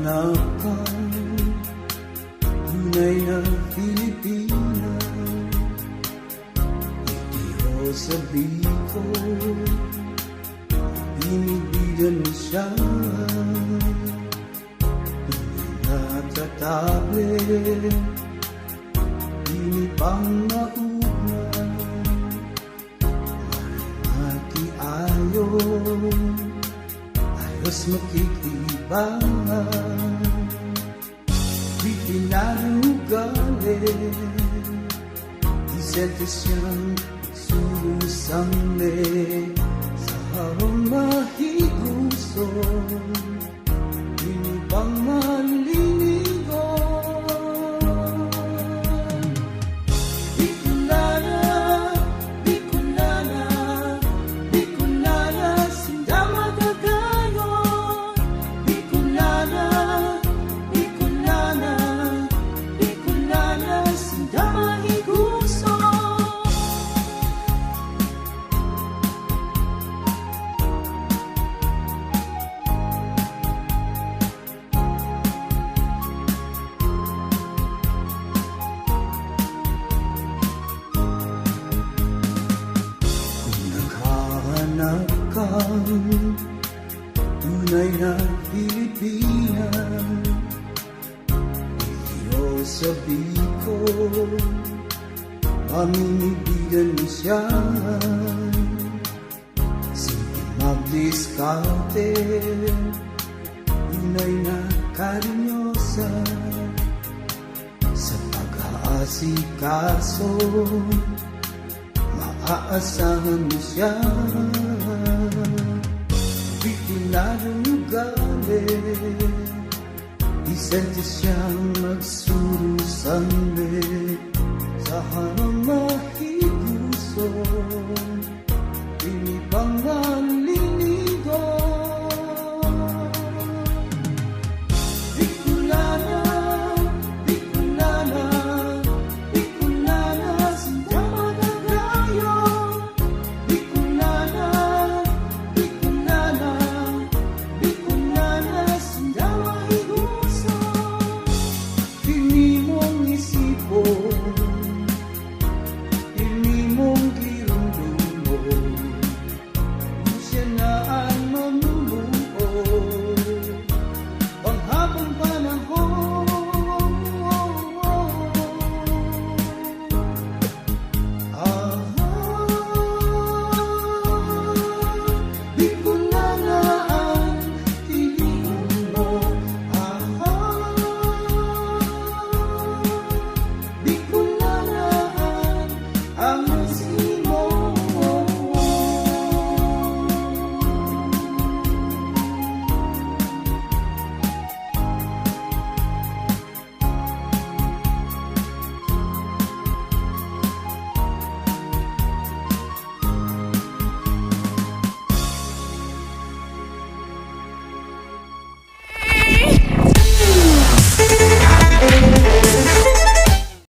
Nakahanap kang tunay na Pilipina, itiho sa biko, binibigan mo siya, tunay na tatable, binipang maugna, maramati ayo, ayos makikibangan, Pinarugale, isente siyang sulusangme sa harong mahiguso, binibang malinigo. Bicolana, Bicolana, Bicolana, sinda magagayon. Bicolana, hanap kang tunay na Pilipina, itiho sa biko, mamimibigan mo siya, sige magdiskarte, tunay na karinyosa, sa pag-aasikaso, maaasahan mo siya, Bicolano ugali, isente siyang magsurusangme sa harang